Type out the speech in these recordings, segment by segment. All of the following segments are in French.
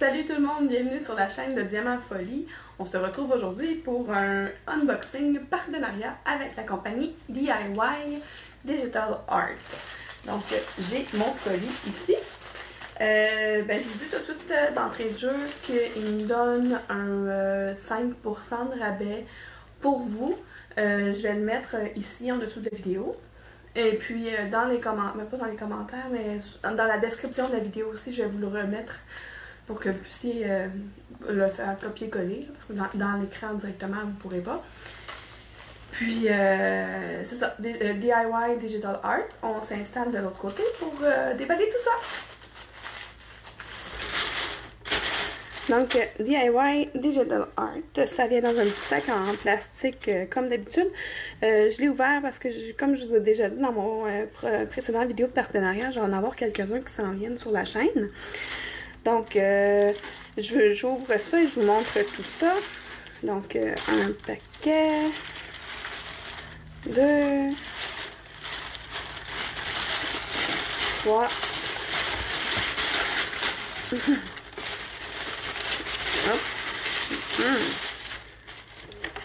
Salut tout le monde, bienvenue sur la chaîne de Diamant Folie. On se retrouve aujourd'hui pour un unboxing partenariat avec la compagnie DIY Digital Art. Donc j'ai mon colis ici. Je vous dis tout de suite d'entrée de jeu qu'il me donne un 5% de rabais pour vous. Je vais le mettre ici en dessous de la vidéo. Et puis dans les commentaires, pas dans les commentaires, mais dans la description de la vidéo aussi, je vais vous le remettre pour que vous puissiez le faire copier-coller, parce que dans l'écran directement, vous ne pourrez pas. Puis, c'est ça, DIY Digital Art, on s'installe de l'autre côté pour déballer tout ça. Donc, DIY Digital Art, ça vient dans un petit sac en plastique comme d'habitude. Je l'ai ouvert parce que, comme je vous ai déjà dit dans mon précédent vidéo de partenariat, je vais en avoir quelques-uns qui s'en viennent sur la chaîne. Donc, j'ouvre ça et je vous montre tout ça. Donc, un paquet, 2, 3,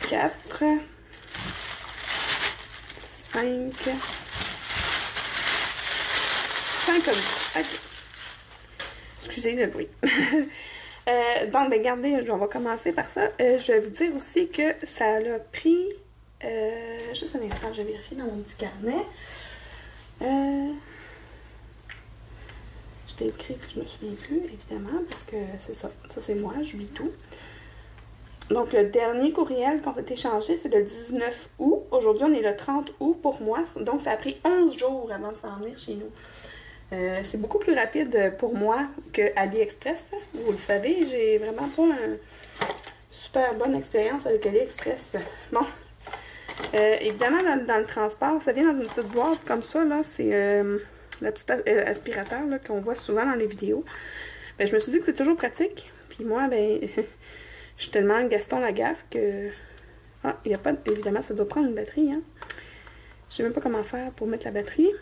4, 5 comme ça. Ok. Excusez le bruit. Donc, regardez, on va commencer par ça. Je vais vous dire aussi que ça a pris... juste un instant, je vais vérifier dans mon petit carnet. Je t'ai écrit que je me souviens plus, évidemment, parce que c'est ça. Ça, c'est moi, je lis tout. Donc, le dernier courriel qu'on s'est échangé, c'est le 19 août. Aujourd'hui, on est le 30 août pour moi. Donc, ça a pris 11 jours avant de s'en venir chez nous. C'est beaucoup plus rapide pour moi que AliExpress. Vous le savez, j'ai vraiment pas une super bonne expérience avec AliExpress. Bon, évidemment, dans le transport, ça vient dans une petite boîte comme ça. Là, c'est le petit aspirateur qu'on voit souvent dans les vidéos. Ben, je me suis dit que c'est toujours pratique. Puis moi, ben, je suis tellement Gaston Lagaffe que... Ah, il n'y a pas... Évidemment, ça doit prendre une batterie. Hein? Je sais même pas comment faire pour mettre la batterie.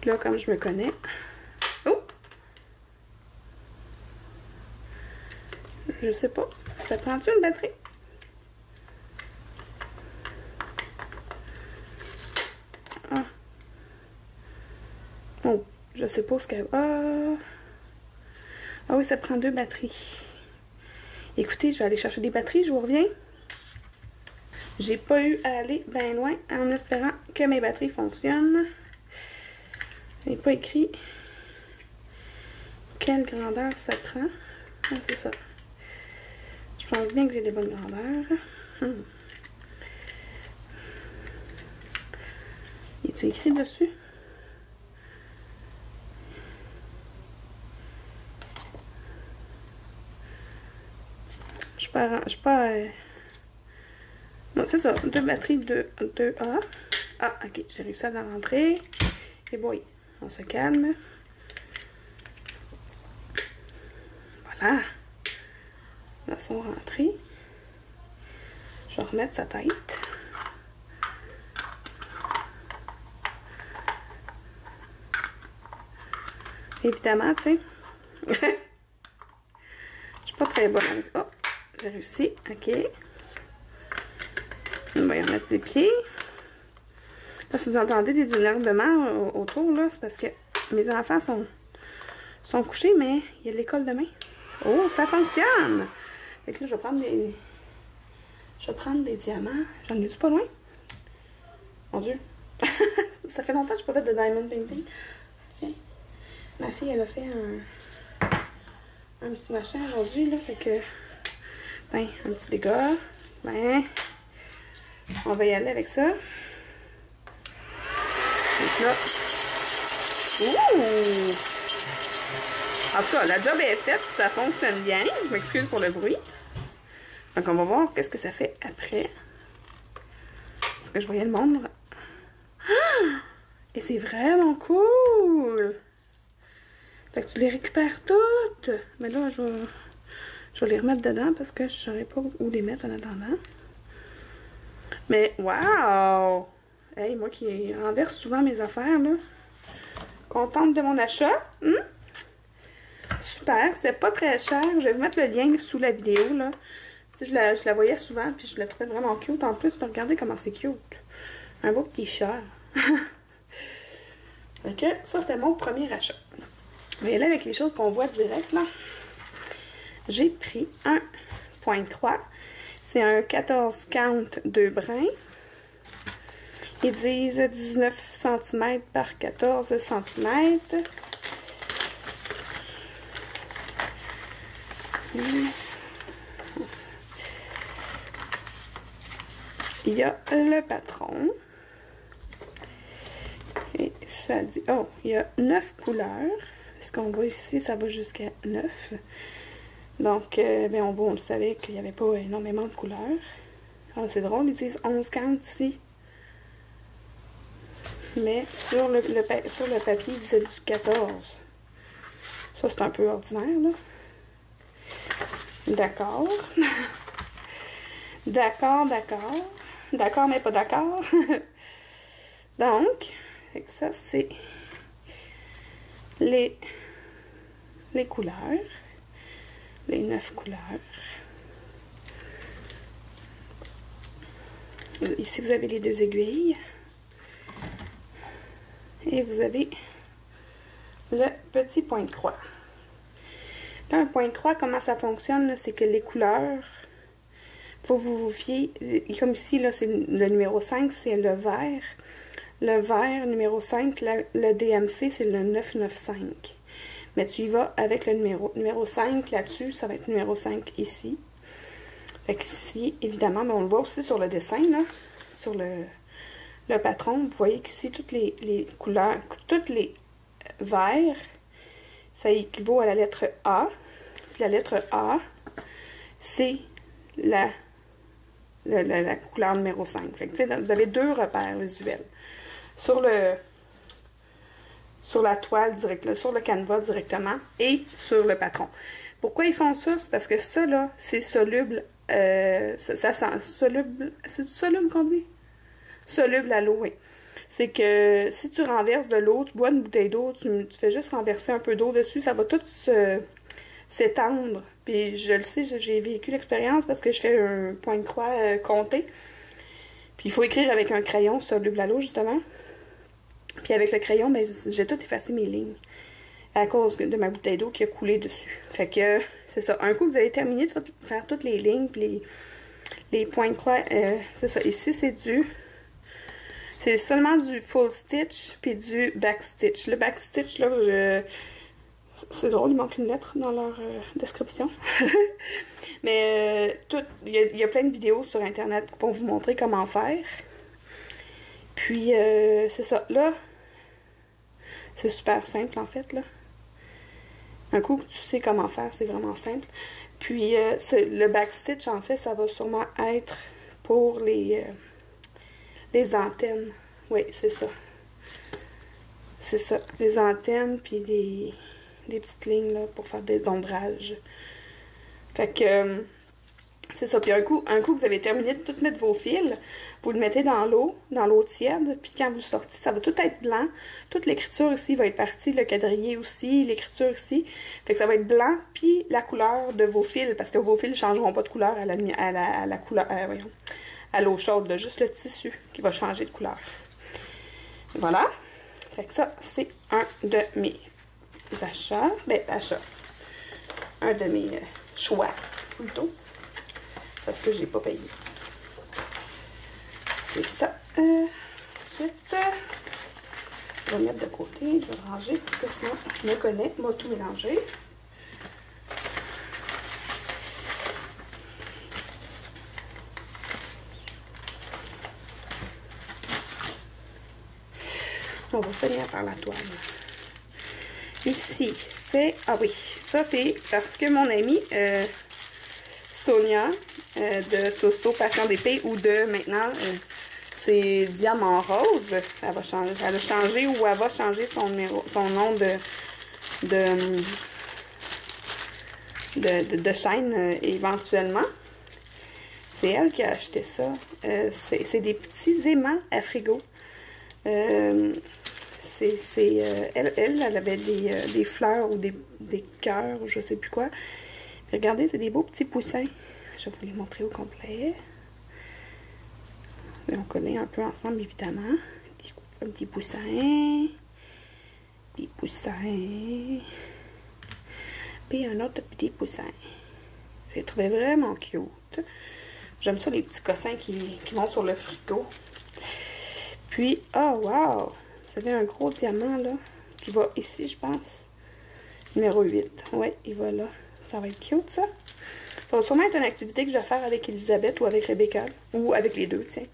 Là, comme je me connais. Oh! Je sais pas. Ça prend-tu une batterie? Ah. Oh, je sais pas ce qu'elle... Ah oui, ça prend 2 batteries. Écoutez, je vais aller chercher des batteries, je vous reviens. J'ai pas eu à aller bien loin en espérant que mes batteries fonctionnent. Il n'est pas écrit quelle grandeur ça prend. Ah, c'est ça. Je pense bien que j'ai des bonnes grandeurs. Est-tu écrit dessus? Je suis pas... Bon, c'est ça. 2 batteries de 2A. Ah, ok. J'ai réussi à la rentrer. Et boy, on se calme. Voilà. Là, sont rentrés. Je vais remettre sa tête. Évidemment, tu sais. Je suis pas très bonne avec... Oh, j'ai réussi. Ok. On va y remettre les pieds. Là, si vous entendez des énervements autour, là, c'est parce que mes enfants sont couchés, mais il y a l'école demain. Oh, ça fonctionne! Fait que là, je vais prendre des diamants. J'en ai-tu pas loin? Mon Dieu! Ça fait longtemps que je n'ai pas fait de diamond painting. Tiens. Ma fille, elle a fait un petit machin aujourd'hui, là. Fait que... Ben, un petit dégât. Ben... On va y aller avec ça. Donc là. Ouh! En tout cas, la job est faite, ça fonctionne bien. Je m'excuse pour le bruit. Donc, on va voir qu'est-ce que ça fait après. Est-ce que je voyais le monde? Ah! Et c'est vraiment cool! Fait que tu les récupères toutes. Mais là, je vais les remettre dedans parce que je ne saurais pas où les mettre en attendant. Mais, wow! Hey, moi qui renverse souvent mes affaires, là. contente de mon achat. Super, c'était pas très cher. Je vais vous mettre le lien sous la vidéo, là. Tu sais, je la voyais souvent, puis je la trouvais vraiment cute. En plus, regardez comment c'est cute. Un beau petit chat. Ok, ça, c'était mon premier achat. On va y aller avec les choses qu'on voit direct, là. J'ai pris un point de croix. C'est un 14 count 2 brins. Ils disent 19 cm par 14 cm. Il y a le patron. Et ça dit... Oh, il y a 9 couleurs. Ce qu'on voit ici, ça va jusqu'à 9. Donc, ben on le savait qu'il n'y avait pas énormément de couleurs. Ah, c'est drôle, ils disent 11 count ici. Mais sur le papier, il disait du 14. Ça, c'est un peu ordinaire, là. D'accord. D'accord. D'accord, mais pas d'accord. Donc, ça, c'est les couleurs. Les 9 couleurs. Ici, vous avez les 2 aiguilles. Et vous avez le petit point de croix. Là, un point de croix, comment ça fonctionne? C'est que les couleurs, faut vous fier, comme ici, là, c'est le numéro 5, c'est le vert. Le vert, numéro 5, le DMC, c'est le 995. Mais tu y vas avec le numéro 5 là-dessus, ça va être numéro 5 ici. Fait qu'ici, évidemment, mais on le voit aussi sur le dessin, là, sur le patron. Vous voyez qu'ici, toutes les couleurs, toutes les verts, ça équivaut à la lettre A. Puis la lettre A, c'est la couleur numéro 5. Fait que, vous avez 2 repères visuels. Sur la toile directement, sur le canevas directement et sur le patron. Pourquoi ils font ça? C'est parce que ça, là, c'est soluble. Ça sent soluble. C'est soluble qu'on dit? Soluble à l'eau, oui. C'est que si tu renverses de l'eau, tu bois une bouteille d'eau, tu fais juste renverser un peu d'eau dessus, ça va tout s'étendre. Puis je le sais, j'ai vécu l'expérience parce que je fais un point de croix compté. Puis il faut écrire avec un crayon soluble à l'eau, justement. Puis avec le crayon, ben, j'ai tout effacé mes lignes à cause de ma bouteille d'eau qui a coulé dessus. Fait que c'est ça. Un coup, vous avez terminé de faire toutes les lignes, puis les points de croix, c'est ça. Ici, c'est seulement du full stitch puis du back stitch. Le back stitch, là, c'est drôle, il manque une lettre dans leur description. Mais il y a plein de vidéos sur Internet pour vous montrer comment faire. Puis, c'est ça. Là, c'est super simple, en fait, là. Un coup que tu sais comment faire, c'est vraiment simple. Puis, le back stitch, en fait, ça va sûrement être pour les antennes. Oui, c'est ça. C'est ça. Les antennes, puis des petites lignes, là, pour faire des ombrages. Fait que, c'est ça. Puis un coup que vous avez terminé de tout mettre vos fils, vous le mettez dans l'eau tiède, puis quand vous le sortez, ça va tout être blanc. Toute l'écriture ici va être partie, le quadrillé aussi, l'écriture ici. Fait que ça va être blanc, puis la couleur de vos fils, parce que vos fils ne changeront pas de couleur à l'eau chaude, là, juste le tissu qui va changer de couleur. Voilà. Fait que ça, c'est un de mes achats. Ben, un de mes choix, plutôt. Parce que je l'ai pas payé. C'est ça. Ensuite, je vais mettre de côté. Je vais ranger parce que sinon, je me connais. Moi, tout mélanger. On va finir par la toile. Ici, c'est... Ah oui, ça c'est parce que mon amie Sonia de Soso Passion d'épée ou de maintenant c'est Diamant Rose. Elle a changé ou elle va changer son nom de chaîne éventuellement. C'est elle qui a acheté ça. C'est des petits aimants à frigo. elle avait des fleurs ou des cœurs, je sais plus quoi. Regardez, c'est des beaux petits poussins. Je vais vous les montrer au complet. Et on connaît un peu ensemble, évidemment. Un petit poussin. Des poussins. Puis un autre petit poussin. Je les trouvais vraiment cute. J'aime ça, les petits cossins qui vont sur le frigo. Puis, oh wow! Vous avez un gros diamant, là, qui va ici, je pense. Numéro 8. Ouais, il va là. Ça va être cute, ça. Ça va sûrement être une activité que je vais faire avec Elisabeth ou avec Rebecca. Ou avec les deux, tiens.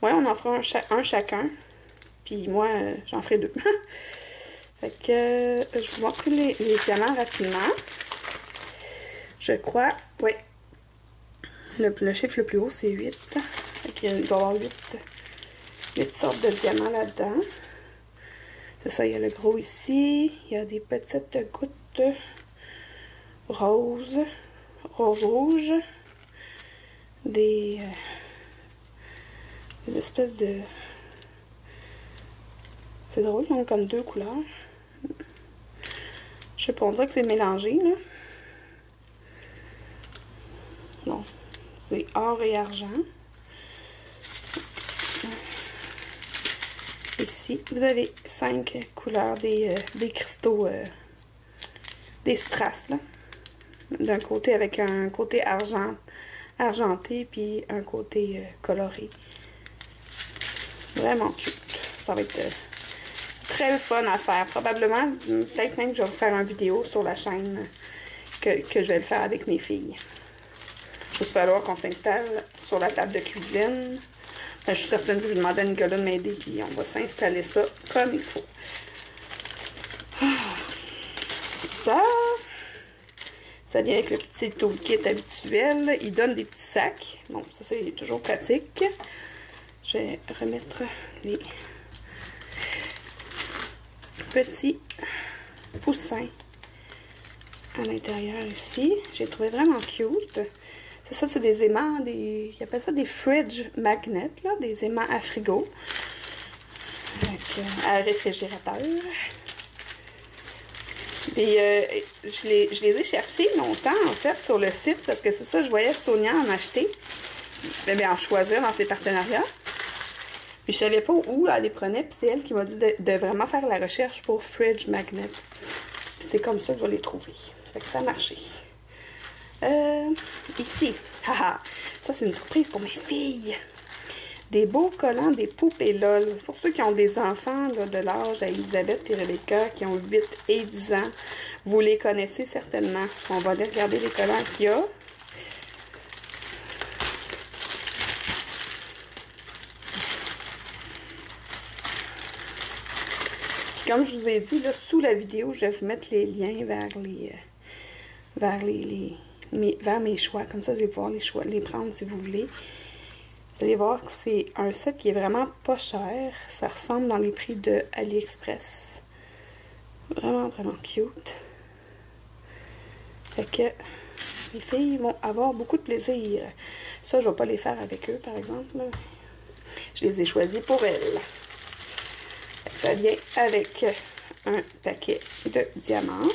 Ouais, on en fera un chacun. Puis moi, j'en ferai 2. Fait que je vous montre les diamants rapidement. Je crois, oui. Le chiffre le plus haut, c'est 8. Fait qu'il va y avoir 8 sortes de diamants là-dedans. C'est ça, il y a le gros ici. Il y a des petites gouttes roses rouges. Des espèces de... C'est drôle, ils ont comme 2 couleurs. Je sais pas, on dirait que c'est mélangé, là. Bon, c'est or et argent. Ici, vous avez 5 couleurs des cristaux, des strass, là. D'un côté avec un côté argenté, puis un côté coloré. Vraiment cute. Ça va être très le fun à faire. Probablement, peut-être même que je vais faire une vidéo sur la chaîne que je vais le faire avec mes filles. Il va falloir qu'on s'installe sur la table de cuisine. Enfin, je suis certaine que je vais demander à Nicolas de m'aider, puis on va s'installer ça comme il faut. C'est ça. Ça vient avec le petit toolkit habituel. Il donne des petits sacs. Bon, ça c'est toujours pratique. Je vais remettre les petits poussins à l'intérieur ici. J'ai trouvé vraiment cute. C'est ça, c'est des aimants, ils appellent ça des fridge magnets, là, des aimants à frigo. À réfrigérateur. Et je les ai cherchés longtemps, en fait, sur le site, parce que c'est ça, je voyais Sonia en acheter. Bien, en choisir dans ses partenariats. Puis je savais pas où elle les prenait, puis c'est elle qui m'a dit de vraiment faire la recherche pour fridge magnet. Puis c'est comme ça que je vais les trouver. Fait que ça a marché. Ici, haha, ça c'est une surprise pour mes filles. Des beaux collants, des poupées LOL. Pour ceux qui ont des enfants là, de l'âge à Elisabeth et Rebecca, qui ont 8 et 10 ans, vous les connaissez certainement. On va aller regarder les collants qu'il y a. Puis comme je vous ai dit, là, sous la vidéo, je vais vous mettre les liens vers mes choix. Comme ça, vous allez pouvoir les prendre si vous voulez. Vous allez voir que c'est un set qui est vraiment pas cher. Ça ressemble dans les prix de AliExpress. Vraiment, vraiment cute. Fait que les filles vont avoir beaucoup de plaisir. Ça, je vais pas les faire avec eux, par exemple. Je les ai choisis pour elles. Ça vient avec un paquet de diamants.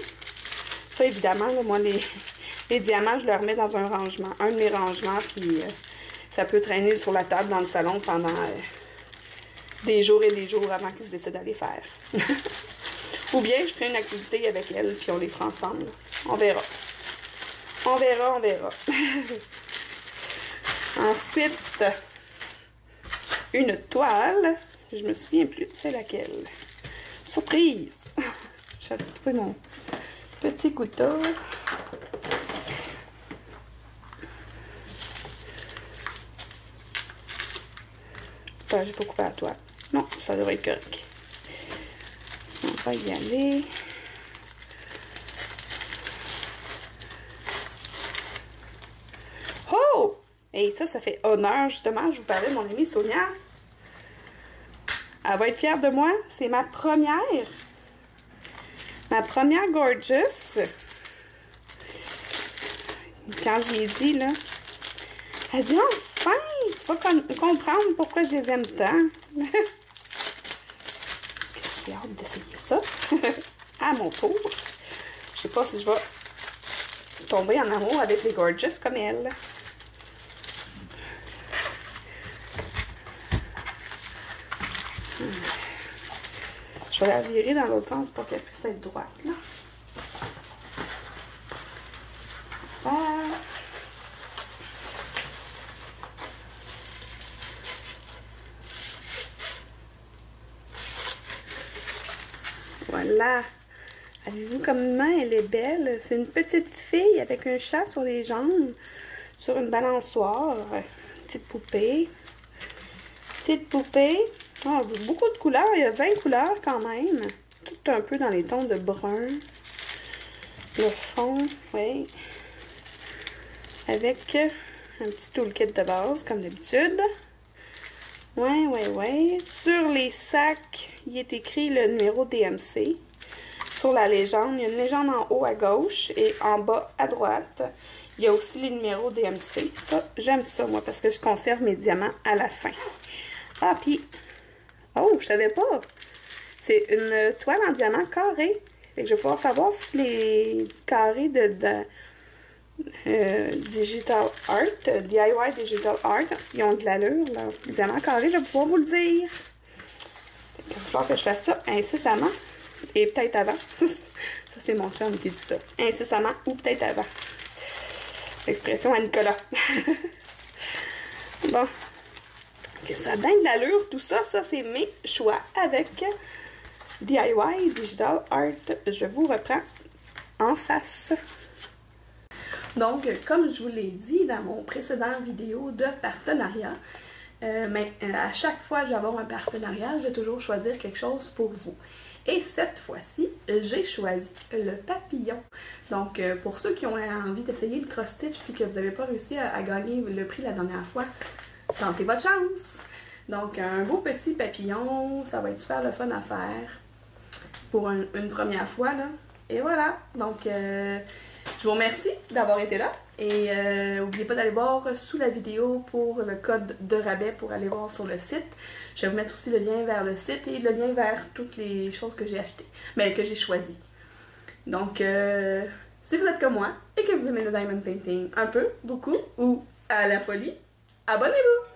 Ça, évidemment, là, moi, les diamants, je les remets dans un rangement. Un de mes rangements, puis ça peut traîner sur la table dans le salon pendant des jours et des jours avant qu'ils se décident d'aller faire. Ou bien, je ferai une activité avec elles, puis on les fera ensemble. On verra. On verra, on verra. Ensuite, une toile. Je me souviens plus de c'est laquelle. Surprise! J'avais trouvé mon petit couteau. Enfin, j'ai pas coupé la toile. Non, ça devrait être correct. On va y aller. Oh! Et ça fait honneur, justement. Je vous parlais de mon amie Sonia. Elle va être fière de moi. C'est ma première. Ma première Gorgeous. Quand je l'ai dit, là, elle dit, enfin, tu vas comprendre pourquoi je les aime tant. J'ai hâte d'essayer ça à mon tour. Je sais pas si je vais tomber en amour avec les Gorgeous comme elle. Je vais la virer dans l'autre sens pour qu'elle puisse être droite, là. Voilà. Avez-vous comment elle est belle? C'est une petite fille avec un chat sur les jambes, sur une balançoire. Petite poupée. Petite poupée. Oh, beaucoup de couleurs. Il y a 20 couleurs quand même. Tout un peu dans les tons de brun. Le fond, oui. Avec un petit toolkit de base, comme d'habitude. Ouais. Sur les sacs, il est écrit le numéro DMC. Sur la légende, il y a une légende en haut à gauche et en bas à droite. Il y a aussi les numéros DMC. Ça, j'aime ça, moi, parce que je conserve mes diamants à la fin. Ah, puis... Oh, je savais pas! C'est une toile en diamant carré. Fait que je vais pouvoir savoir si les carrés de Digital Art, DIY Digital Art, s'ils ont de l'allure, leurs diamants carrés, je vais pouvoir vous le dire. Il va falloir que je fasse ça incessamment. Et peut-être avant. Ça, c'est mon chum qui dit ça. Incessamment ou peut-être avant. L'expression à Nicolas. Bon. Que ça donne de l'allure, tout ça. Ça, c'est mes choix avec DIY Digital Art. Je vous reprends en face. Donc, comme je vous l'ai dit dans mon précédent vidéo de partenariat, à chaque fois que je vais avoir un partenariat, je vais toujours choisir quelque chose pour vous. Et cette fois-ci, j'ai choisi le papillon. Donc, pour ceux qui ont envie d'essayer le cross-stitch et que vous n'avez pas réussi à gagner le prix la dernière fois, tentez votre chance! Donc, un beau petit papillon, ça va être super le fun à faire pour une première fois, là. Et voilà! Donc, je vous remercie d'avoir été là. Et n'oubliez pas d'aller voir sous la vidéo pour le code de rabais pour aller voir sur le site. Je vais vous mettre aussi le lien vers le site et le lien vers toutes les choses que j'ai achetées, mais que j'ai choisies. Donc, si vous êtes comme moi et que vous aimez le diamond painting un peu, beaucoup ou à la folie, abonnez-vous!